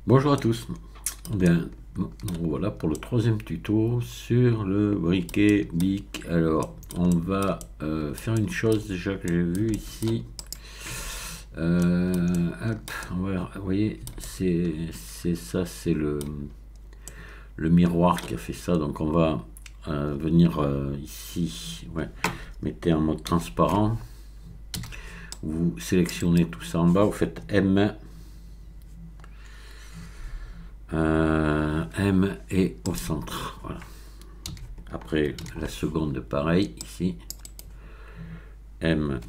Bonjour à tous. Bien, voilà pour le troisième tuto sur le briquet BIC. Alors, on va faire une chose déjà que j'ai vue ici. Hop, vous voyez, c'est ça, c'est le miroir qui a fait ça. Donc, on va venir ici. Ouais, mettez en mode transparent. Vous sélectionnez tout ça en bas. Vous faites M. M est au centre, voilà. Après la seconde, pareil ici, M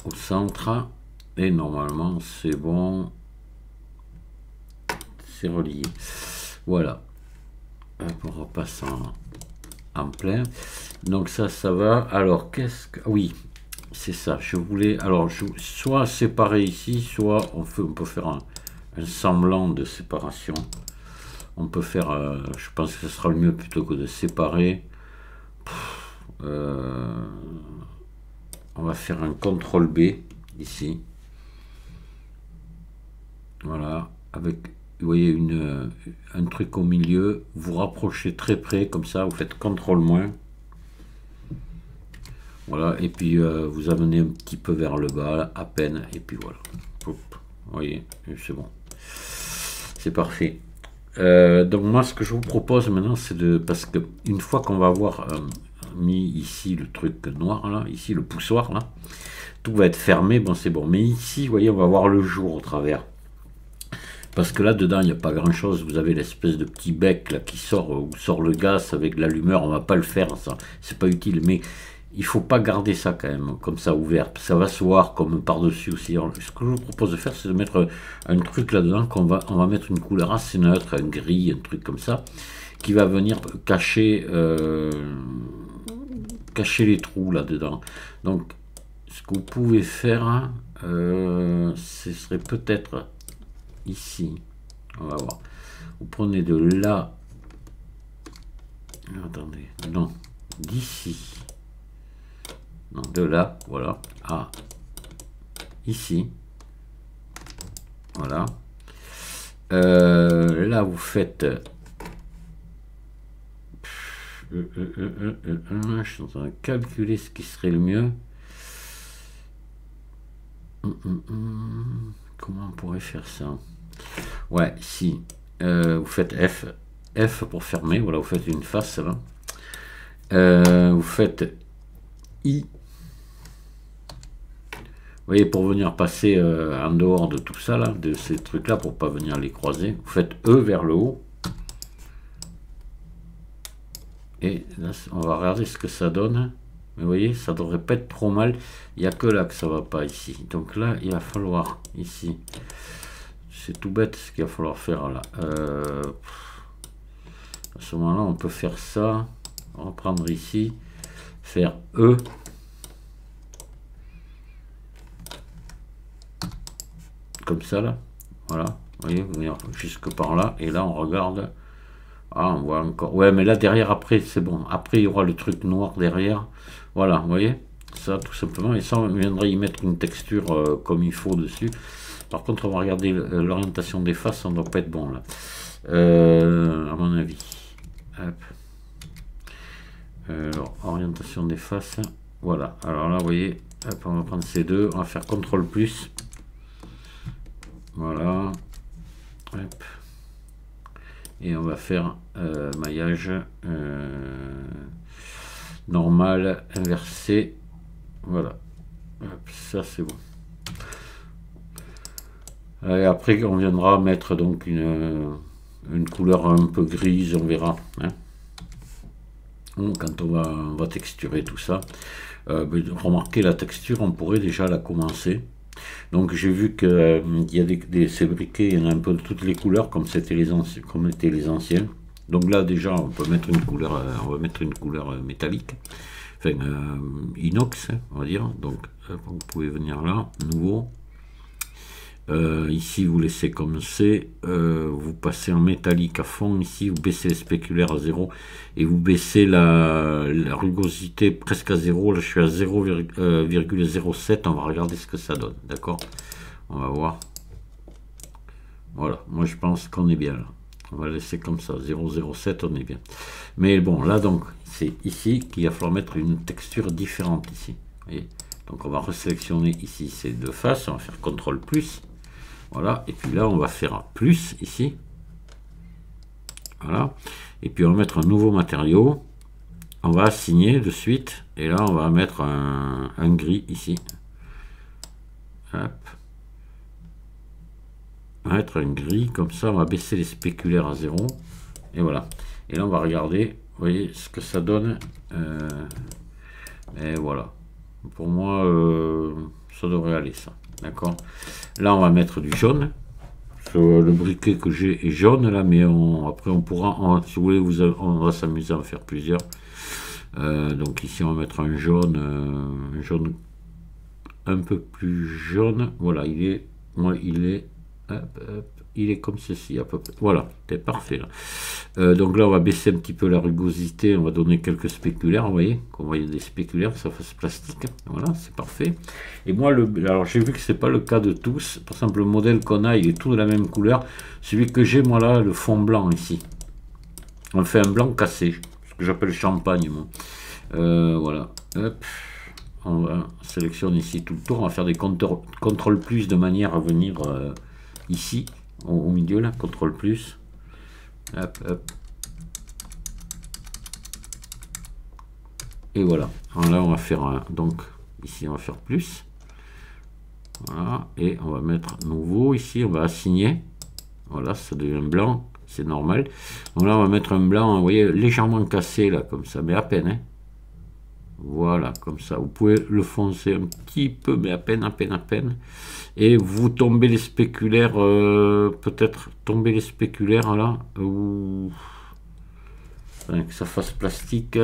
au centre, et normalement c'est bon, c'est relié. Voilà. On repasse en plein. Donc ça va. Alors qu'est-ce que... Oui, c'est ça. Je voulais... Alors, soit séparer ici, soit on peut faire un semblant de séparation. On peut faire, je pense que ce sera le mieux plutôt que de séparer. On va faire un CTRL B ici. Voilà, avec, vous voyez, un truc au milieu. Vous rapprochez très près, comme ça, vous faites CTRL-. Voilà, et puis vous amenez un petit peu vers le bas, à peine, et puis voilà. Hop, vous voyez, c'est bon. C'est parfait. Donc moi ce que je vous propose maintenant c'est parce que une fois qu'on va avoir mis ici le truc noir là, ici le poussoir là, tout va être fermé, bon c'est bon, mais ici vous voyez on va voir le jour au travers, parce que là dedans il n'y a pas grand chose. Vous avez l'espèce de petit bec là qui sort, où sort le gaz avec l'allumeur. On va pas le faire, ça c'est pas utile, mais il faut pas garder ça quand même comme ça ouvert, ça va se voir comme par dessus aussi. Alors, ce que je vous propose de faire c'est de mettre un truc là dedans, on va mettre une couleur assez neutre, un gris, un truc comme ça, qui va venir cacher cacher les trous là dedans. Donc ce que vous pouvez faire, ce serait peut-être ici, on va voir, vous prenez de là, attendez, non, d'ici, non, de là, voilà, à ici, voilà. Là vous faites je suis en train de calculer ce qui serait le mieux. Comment on pourrait faire ça? Ouais, si vous faites F pour fermer, voilà, vous faites une face là. Vous faites I. Vous voyez, pour venir passer en dehors de tout ça là, de ces trucs là, pour pas venir les croiser, vous faites E vers le haut. Et là, on va regarder ce que ça donne. Mais vous voyez, ça devrait pas être trop mal. Il n'y a que là que ça va pas ici. Donc là, il va falloir ici. C'est tout bête ce qu'il va falloir faire là. À ce moment-là, on peut faire ça. On va prendre ici. Faire E. Comme ça là. Voilà. Vous voyez, venir jusque par là. Et là, on regarde. Ah, on voit encore. Ouais, mais là, derrière, après, c'est bon. Après, il y aura le truc noir derrière. Voilà, vous voyez, ça, tout simplement. Et ça, on viendrait y mettre une texture comme il faut dessus. Par contre, on va regarder l'orientation des faces. Ça ne doit pas être bon, là. À mon avis. Hop. Alors, orientation des faces. Voilà. Alors là, vous voyez, hop, on va prendre ces deux. On va faire CTRL+. Voilà. Hop. Et on va faire maillage normal, inversé. Voilà. Hop, ça c'est bon. Et après on viendra mettre donc une couleur un peu grise, on verra. Hein. Quand on va texturer tout ça. Remarquez la texture, on pourrait déjà la commencer. Donc j'ai vu que il y a ces briquets, il y en a un peu de toutes les couleurs comme étaient les anciens. Donc là déjà on peut mettre une couleur, on va mettre une couleur métallique, enfin inox, on va dire. Donc vous pouvez venir là, nouveau. Ici vous laissez comme c'est, vous passez en métallique à fond. Ici vous baissez les spéculaires à 0 et vous baissez la rugosité presque à 0. Là je suis à 0,07. On va regarder ce que ça donne, d'accord? On va voir. Voilà, moi je pense qu'on est bien là. On va laisser comme ça, 0,07, on est bien. Mais bon, là donc, c'est ici qu'il va falloir mettre une texture différente ici. Vous voyez, donc on va resélectionner ici ces deux faces, on va faire CTRL plus. Voilà, et puis là on va faire plus ici. Voilà, et puis on va mettre un nouveau matériau. On va assigner de suite, et là on va mettre un gris ici. Hop. On va mettre un gris, comme ça on va baisser les spéculaires à 0. Et voilà. Et là on va regarder, vous voyez ce que ça donne. Et voilà. Pour moi, ça devrait aller ça. D'accord. Là on va mettre du jaune. Le briquet que j'ai est jaune là, mais après on pourra, si vous voulez, on va s'amuser à en faire plusieurs. Donc ici on va mettre un jaune un peu plus jaune. Voilà, il est il est comme ceci à peu près. Voilà, c'est parfait là. Donc là on va baisser un petit peu la rugosité, on va donner quelques spéculaires, vous voyez, qu'on voit des spéculaires, ça fasse plastique. Voilà, c'est parfait. Et moi, alors j'ai vu que c'est pas le cas de tous. Par exemple, le modèle qu'on a, il est tout de la même couleur. Celui que j'ai moi là, le fond blanc ici. On fait un blanc cassé, ce que j'appelle champagne moi. Voilà, hop. On va sélectionner ici tout le tour, on va faire des CTRL plus de manière à venir ici, au milieu là, CTRL plus. Hop, hop. Et voilà. Alors là on va faire donc ici on va faire plus. Voilà, et on va mettre nouveau ici, on va assigner. Voilà, ça devient blanc, c'est normal. Donc là on va mettre un blanc, vous voyez, légèrement cassé là, comme ça, mais à peine, hein. Voilà, comme ça. Vous pouvez le foncer un petit peu, mais à peine, à peine, à peine. Et vous tombez les spéculaires, peut-être tomber les spéculaires là, ou que ça fasse plastique.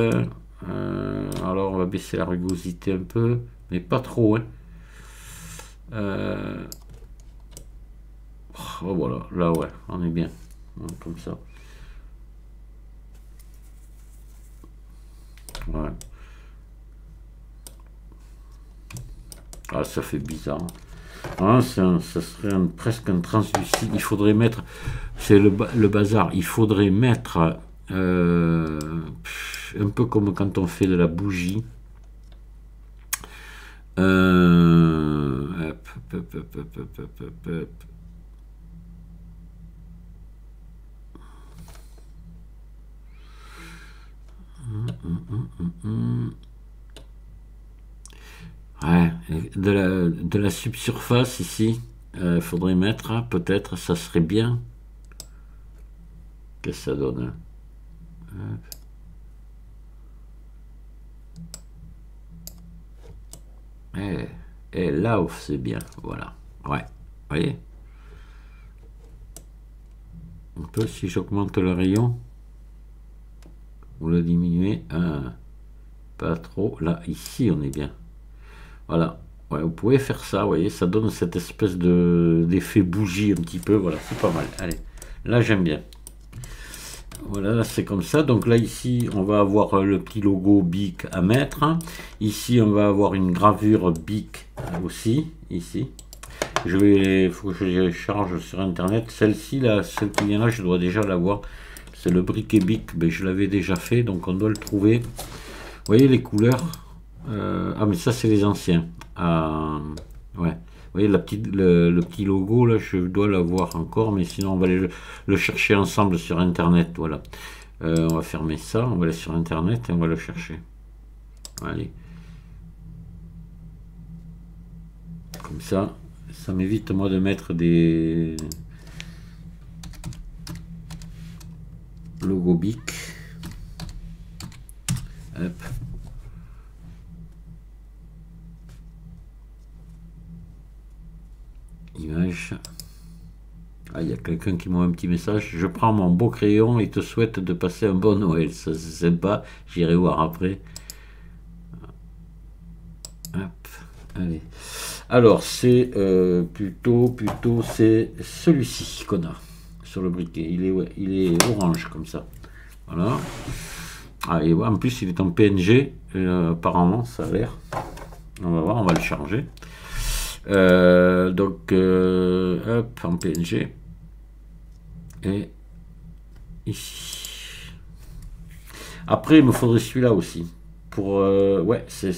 Alors on va baisser la rugosité un peu, mais pas trop, hein. Oh, voilà, là ouais, on est bien, comme ça. Ouais. Ah, ça fait bizarre. Ah, ça serait presque un translucide. Il faudrait mettre, c'est le bazar, il faudrait mettre un peu comme quand on fait de la bougie. Hop, hop, hop, hop, hop, hop, hop. Ouais, de la subsurface ici, il faudrait mettre, peut-être, ça serait bien. Qu'est-ce que ça donne, et là où c'est bien, voilà. Ouais, vous voyez. Un peu si j'augmente le rayon, ou le diminuer, pas trop. Là, ici, on est bien. Voilà. Ouais, vous pouvez faire ça, vous voyez, ça donne cette espèce d'effet bougie un petit peu. Voilà, c'est pas mal. Allez, là, j'aime bien. Voilà, c'est comme ça. Donc là, ici, on va avoir le petit logo BIC à mettre. Ici, on va avoir une gravure BIC aussi, ici. Il faut que je les charge sur Internet. Celle-ci, là, celle qui vient là, je dois déjà l'avoir. C'est le briquet BIC, mais je l'avais déjà fait, donc on doit le trouver. Vous voyez les couleurs? Ah, mais ça, c'est les anciens. Ouais. Vous voyez le petit logo là, je dois l'avoir encore, mais sinon on va le chercher ensemble sur Internet. Voilà. On va fermer ça, on va aller sur Internet et on va le chercher. Allez. Comme ça m'évite moi de mettre des logos BIC. Hop. Image. Ah, il y a quelqu'un qui m'a un petit message. Je prends mon beau crayon et te souhaite de passer un bon Noël. Ça c'est sympa. J'irai voir après. Hop. Allez. Alors c'est plutôt c'est celui-ci qu'on a sur le briquet. Il est orange comme ça. Voilà. Ah, et en plus il est en PNG. Apparemment ça a l'air. On va voir. On va le charger. Donc hop, en PNG. et ici. Après, il me faudrait celui-là aussi. Pour, ouais, c'est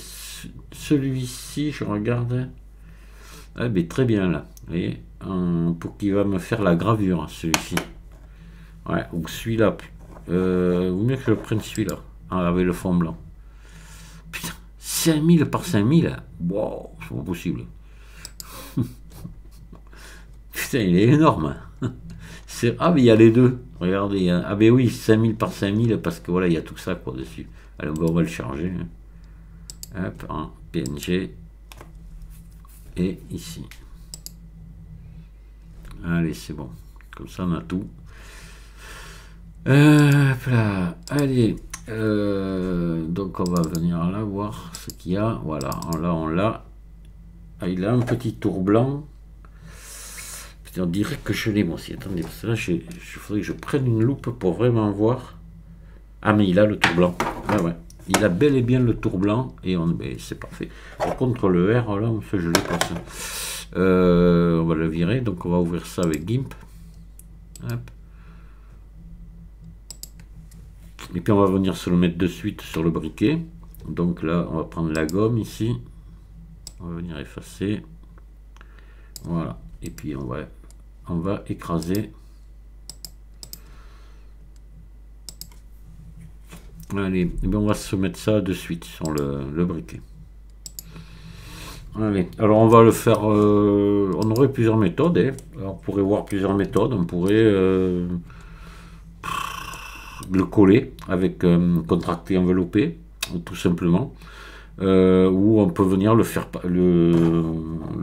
celui-ci, je regarde. Ah, ben, très bien là. Vous voyez, pour qu'il va me faire la gravure, celui-ci. Ouais, ou celui-là. Ou mieux que je prenne celui-là, avec le fond blanc. Putain, 5000 par 5000. Wow, c'est pas possible. Putain, il est énorme. Ah, mais il y a les deux. Regardez. Ah, ben oui, 5000 par 5000 parce que voilà, il y a tout ça quoi dessus. Allez, on va le charger. Hop, en PNG. Et ici. Allez, c'est bon. Comme ça, on a tout. Là. Allez. Donc, on va venir là voir ce qu'il y a. Voilà, là, on l'a. Ah, il a un petit tour blanc. On dirait que je l'ai moi aussi. Attendez, parce que là, il faudrait que je prenne une loupe pour vraiment voir. Ah, mais il a le tour blanc. Ah ouais. Il a bel et bien le tour blanc et c'est parfait. Par contre, le R, là, je l'ai pas ça. On va le virer. Donc, on va ouvrir ça avec GIMP. Hop. Et puis, on va venir se le mettre de suite sur le briquet. Donc là, on va prendre la gomme ici. On va venir effacer. Voilà. Et puis, on va écraser. Allez, et bien on va se mettre ça de suite sur le briquet. Allez, alors on va le faire. On aurait plusieurs méthodes. Hein. Alors, on pourrait voir plusieurs méthodes. On pourrait le coller avec contracté enveloppé, tout simplement. Ou on peut venir le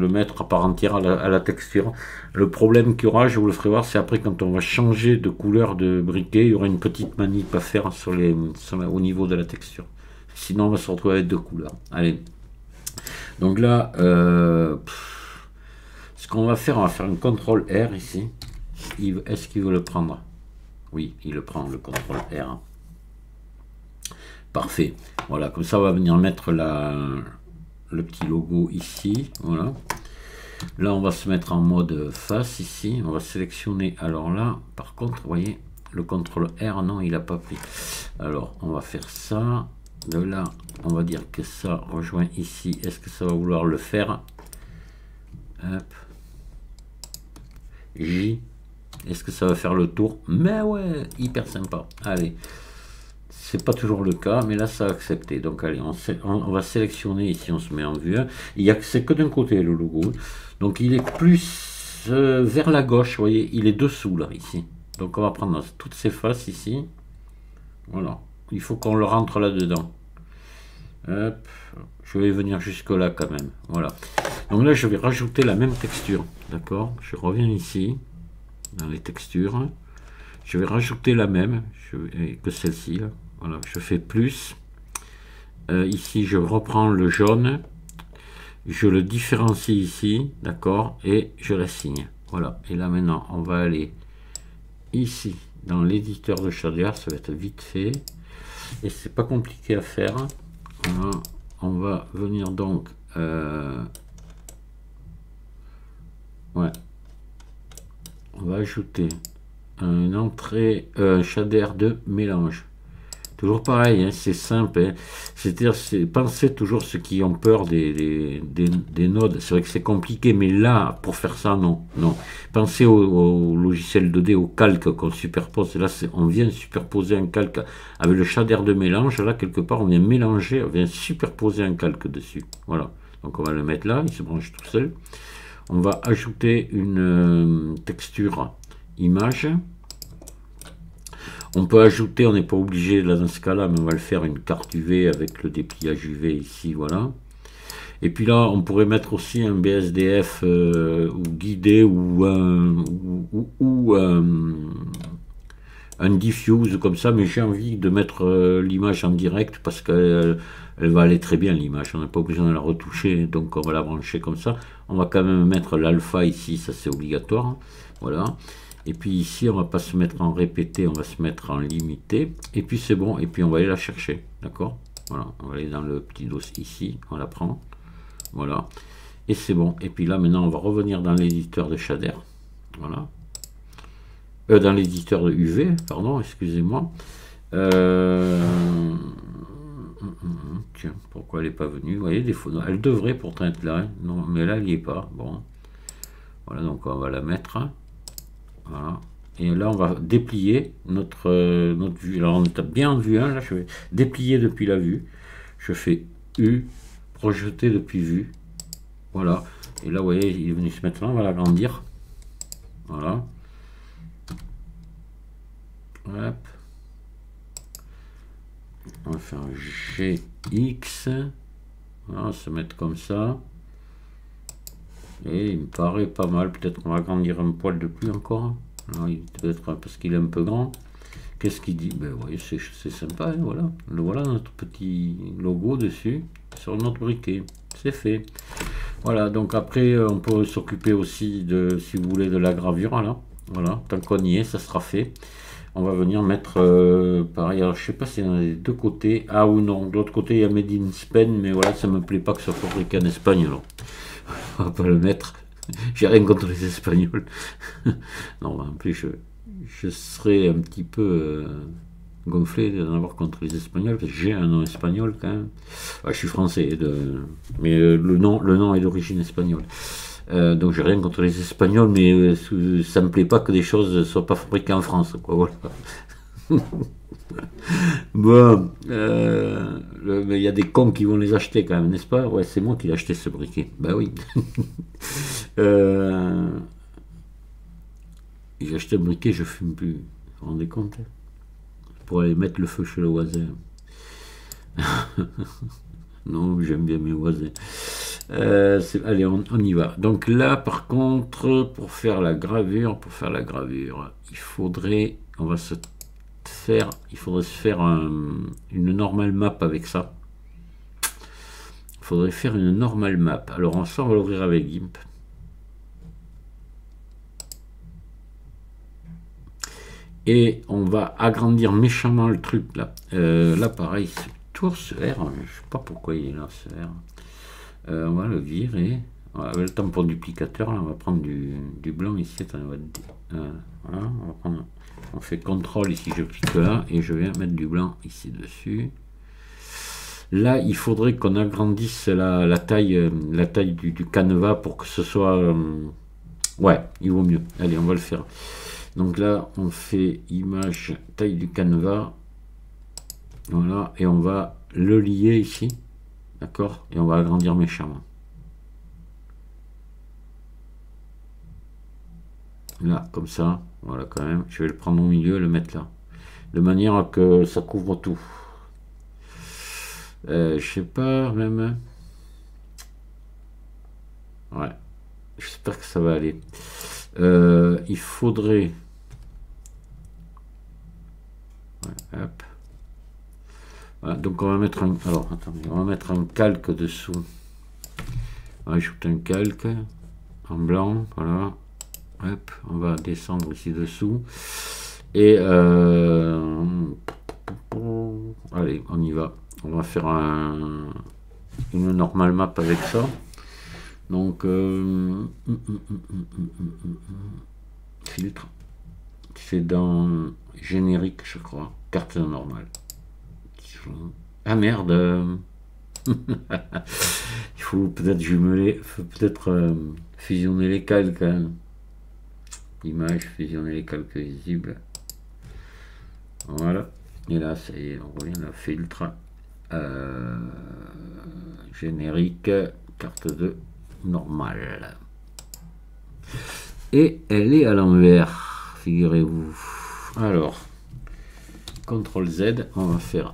mettre à part entière à la texture. Le problème qu'il y aura, je vous le ferai voir, c'est après quand on va changer de couleur de briquet, il y aura une petite manip à faire au niveau de la texture. Sinon, on va se retrouver avec deux couleurs. Allez. Donc là, ce qu'on va faire, on va faire un CTRL R ici. Est-ce qu'il veut le prendre? Oui, il le prend, le CTRL R. Parfait. Voilà, comme ça, on va venir mettre le petit logo ici. Voilà. Là, on va se mettre en mode face ici. On va sélectionner. Alors là, par contre, vous voyez, le CTRL R, non, il n'a pas pris. Alors, on va faire ça. De là, on va dire que ça rejoint ici. Est-ce que ça va vouloir le faire? Hop. J. Est-ce que ça va faire le tour? Mais ouais, hyper sympa. Allez. C'est pas toujours le cas, mais là ça a accepté. Donc allez, on va sélectionner ici, on se met en vue. C'est que d'un côté le logo. Donc il est plus vers la gauche, vous voyez, il est dessous là, ici. Donc on va prendre toutes ces faces ici. Voilà. Il faut qu'on le rentre là-dedans. Hop. Je vais venir jusque là quand même. Voilà. Donc là je vais rajouter la même texture. D'accord? Je reviens ici, dans les textures. Je vais rajouter la même que celle-ci. Voilà, je fais plus. Ici, je reprends le jaune. Je le différencie ici, d'accord, et je la signe. Voilà. Et là maintenant, on va aller ici dans l'éditeur de shader. Ça va être vite fait et c'est pas compliqué à faire. Voilà. On va venir donc. Ouais. On va ajouter une entrée, un shader de mélange. Toujours pareil, hein, c'est simple. Hein. C'est-à-dire, pensez toujours ceux qui ont peur des nodes. C'est vrai que c'est compliqué, mais là, pour faire ça, non. Pensez au logiciel 2D, au calque qu'on superpose. Là, on vient superposer un calque avec le shader de mélange. Là, quelque part, on vient mélanger, on vient superposer un calque dessus. Voilà. Donc, on va le mettre là, il se branche tout seul. On va ajouter une texture image. On peut ajouter, on n'est pas obligé là dans ce cas-là, mais on va le faire une carte UV avec le dépliage UV ici, voilà. Et puis là, on pourrait mettre aussi un BSDF ou guidé ou un diffuse comme ça, mais j'ai envie de mettre l'image en direct parce qu'elle va aller très bien l'image, on n'a pas besoin de la retoucher, donc on va la brancher comme ça. On va quand même mettre l'alpha ici, ça c'est obligatoire, voilà. Et puis ici, on va pas se mettre en répété, on va se mettre en limité. Et puis c'est bon, et puis on va aller la chercher, d'accord? Voilà, on va aller dans le petit dossier ici, on la prend, voilà. Et c'est bon. Et puis là, maintenant, on va revenir dans l'éditeur de shader, voilà. dans l'éditeur de UV, pardon, excusez-moi. Tiens, pourquoi elle n'est pas venue? Vous voyez, des fois, elle devrait pourtant être là, hein. Non, mais là, elle n'y est pas. Bon, voilà, donc on va la mettre. Voilà. Et là, on va déplier notre vue. Alors, on est bien en vue 1. Là, je vais déplier depuis la vue. Je fais U, projeter depuis vue. Voilà. Et là, vous voyez, il est venu se mettre là. On va l'agrandir. Voilà. Hop. On va faire un GX. Voilà, se mettre comme ça. Et il me paraît pas mal. Peut-être qu'on va agrandir un poil de plus encore. Peut-être parce qu'il est un peu grand. Qu'est-ce qu'il dit? Ben oui, c'est sympa, hein, voilà. Voilà notre petit logo dessus sur notre briquet. C'est fait. Voilà, donc après on peut s'occuper aussi de, si vous voulez, de la gravure là. Voilà, tant qu'on y est, ça sera fait. On va venir mettre pareil. Alors je sais pas si on a les deux côtés. Ah ou non, de l'autre côté il y a Made in Spain, mais voilà, ça me plaît pas que ça soit fabriqué en Espagne alors. On va pas le mettre. J'ai rien contre les Espagnols. Non, en plus, je serais un petit peu gonflé d'en avoir contre les Espagnols, parce que j'ai un nom espagnol quand même. Ah, je suis français, mais le nom est d'origine espagnole. Donc j'ai rien contre les Espagnols, mais ça me plaît pas que des choses ne soient pas fabriquées en France, quoi, voilà. Bon, mais il y a des cons qui vont les acheter quand même, n'est-ce pas? Ouais, c'est moi qui ai acheté ce briquet. Bah oui. J'ai acheté un briquet, je fume plus. Vous vous rendez compte? Pour aller mettre le feu chez le voisin. Non, j'aime bien mes voisins. Allez, on y va. Donc là, par contre, pour faire la gravure, il faudrait se faire une normal map avec ça. Il faudrait faire une normal map. Alors ça, on va l'ouvrir avec GIMP. Et on va agrandir méchamment le truc là. Là, pareil, c'est toujours ce R. Je sais pas pourquoi il est là, ce R. On va le virer. Voilà, le tampon duplicateur, là, on va prendre du blanc ici. Attends, voilà, on va prendre. On fait CTRL ici, je clique là et je viens mettre du blanc ici dessus. Là, il faudrait qu'on agrandisse la taille du canevas pour que ce soit... ouais, il vaut mieux. Allez, on va le faire. Donc là, on fait image, taille du canevas. Voilà, et on va le lier ici. D'accord? Et on va agrandir méchamment. Là, comme ça. Voilà, quand même. Je vais le prendre au milieu et le mettre là. De manière que ça couvre tout. Je sais pas, même. Ouais. J'espère que ça va aller. Il faudrait... Ouais, hop. Voilà, donc on va mettre un... Alors, attendez, on va mettre un calque dessous. On va ajouter un calque en blanc, voilà. Hop, on va descendre ici dessous. Et allez, on y va. On va faire une normal map avec ça. Donc, filtre. C'est dans générique, je crois. Carte normale. Ah merde. Il faut peut-être jumeler, peut-être fusionner les calques. Hein. Image, fusionner les calques visibles. Voilà. Et là, ça y est, on revient à filtre. Générique, carte de normale. Et elle est à l'envers, figurez-vous. Alors, CTRL Z, on va faire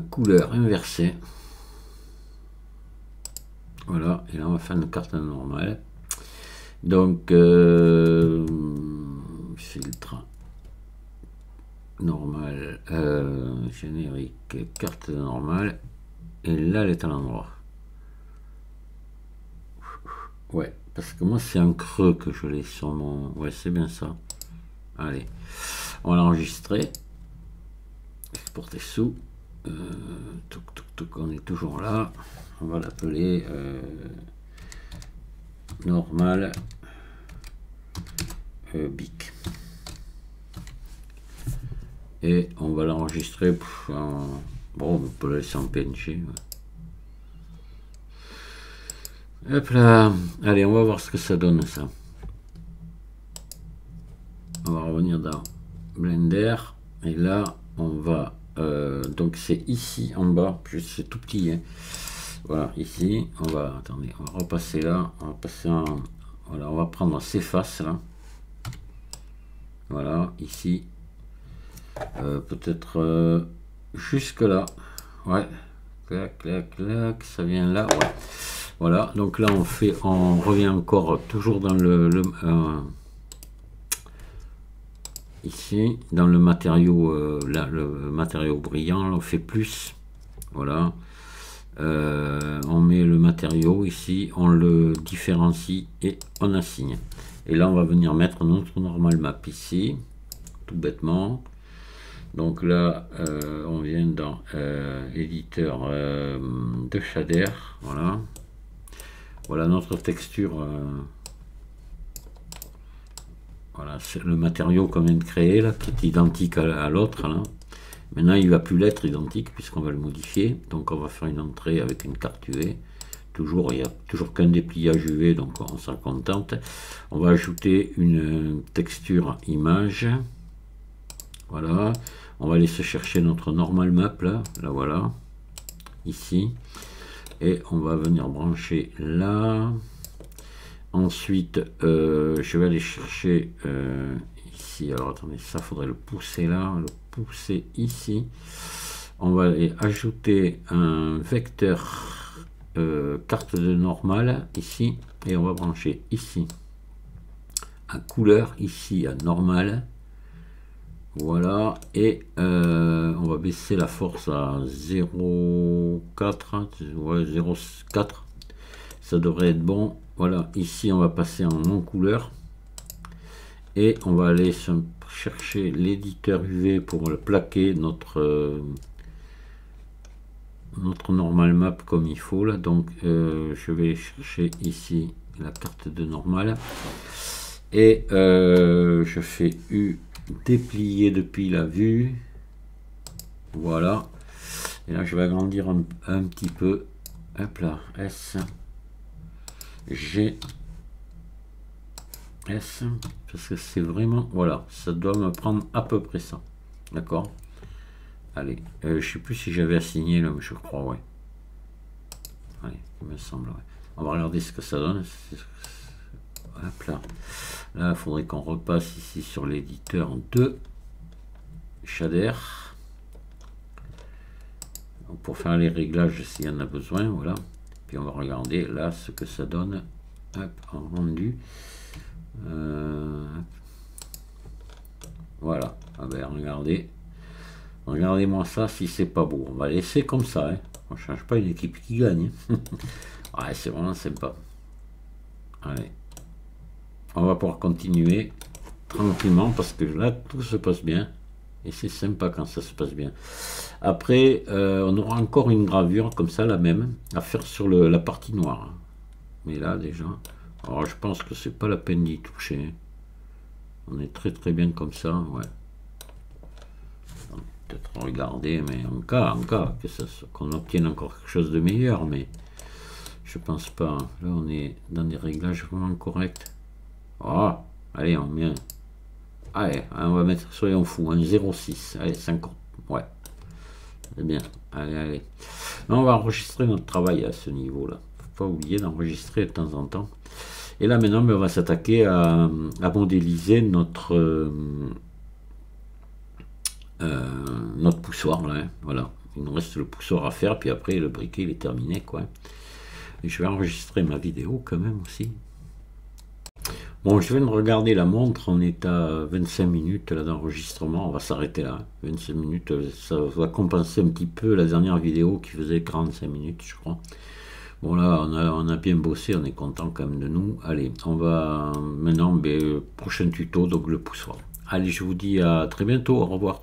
couleur inversée. Voilà, et là on va faire une carte normale. Donc, filtre, normal, générique, carte normale. Et là, elle est à l'endroit. Ouais, parce que moi, c'est un creux que je l'ai sur mon... Ouais, c'est bien ça. Allez, on va l'enregistrer. Exporter sous. On est toujours là. On va l'appeler normal Bic. Et on va l'enregistrer en... Bon, on peut le laisser en PNG. Ouais. Hop là. Allez, on va voir ce que ça donne, ça. On va revenir dans Blender. Et là, on va... donc, c'est ici, en bas. C'est tout petit. Hein. Voilà, ici. On va... Attendez, on va repasser là. On va passer en... Voilà, on va prendre ces faces, là. Voilà, ici. Peut-être jusque là. Ouais. Clac, clac, clac. Ça vient là. Ouais. Voilà. Donc là, on revient encore toujours dans ici, dans le matériau, là, le matériau brillant. Là, on fait plus. Voilà. On met le matériau ici, on le différencie et on assigne. Et là, on va venir mettre notre normal map ici, tout bêtement. Donc là, on vient dans l'éditeur de shader. Voilà. Voilà notre texture. Voilà, c'est le matériau qu'on vient de créer là, qui est identique à l'autre. Maintenant, il ne va plus l'être identique puisqu'on va le modifier. Donc, on va faire une entrée avec une carte UV. Toujours, il n'y a toujours qu'un dépliage UV, donc on s'en contente. On va ajouter une texture image. Voilà. On va aller se chercher notre normal map là, voilà, ici, et on va venir brancher là. Ensuite, je vais aller chercher ici. Alors attendez, ça faudrait le pousser là, le pousser ici. On va aller ajouter un vecteur carte de normal ici, et on va brancher ici à couleur, ici à normal. Voilà, et on va baisser la force à 0,4, ouais, 0,4, ça devrait être bon. Voilà, ici on va passer en non couleur, et on va aller chercher l'éditeur UV pour le plaquer notre normal map comme il faut là. Donc je vais chercher ici la carte de normal, et je fais U déplier depuis la vue. Voilà, et là je vais agrandir un petit peu. Hop là, S, G, S, parce que c'est vraiment, voilà, ça doit me prendre à peu près ça. D'accord. Allez, je sais plus si j'avais assigné là, mais je crois, ouais. Allez, il me semble, ouais. On va regarder ce que ça donne. Hop là. Là, il faudrait qu'on repasse ici sur l'éditeur de shader pour faire les réglages s'il y en a besoin. Voilà. Puis on va regarder là ce que ça donne. Hop, en rendu. Voilà. Ah ben, regardez-moi ça si c'est pas beau. On va laisser comme ça. Hein. On change pas une équipe qui gagne. Ouais, c'est vraiment sympa. Allez. On va pouvoir continuer tranquillement parce que là tout se passe bien et c'est sympa quand ça se passe bien. Après on aura encore une gravure comme ça, la même à faire sur la partie noire, mais là déjà, alors je pense que c'est pas la peine d'y toucher. On est très bien comme ça. Ouais, peut-être regarder, mais en cas que ça, qu'on obtienne encore quelque chose de meilleur, mais je pense pas. Là on est dans des réglages vraiment corrects. Oh, allez, on met allez, on va mettre, soyons fous, un 0,6. Allez, 50. Ouais, c'est bien. Allez. Là, on va enregistrer notre travail à ce niveau-là. Faut pas oublier d'enregistrer de temps en temps. Et là, maintenant, on va s'attaquer à modéliser notre poussoir. Là, hein. Voilà, il nous reste le poussoir à faire, puis après, le briquet, il est terminé, quoi. Et je vais enregistrer ma vidéo quand même aussi. Bon, je viens de regarder la montre, on est à 25 minutes là d'enregistrement, on va s'arrêter là. 25 minutes, ça va compenser un petit peu la dernière vidéo qui faisait 45 minutes, je crois. Bon là, on a bien bossé, on est content quand même de nous. Allez, on va maintenant, prochain tuto, donc le poussoir. Allez, je vous dis à très bientôt, au revoir.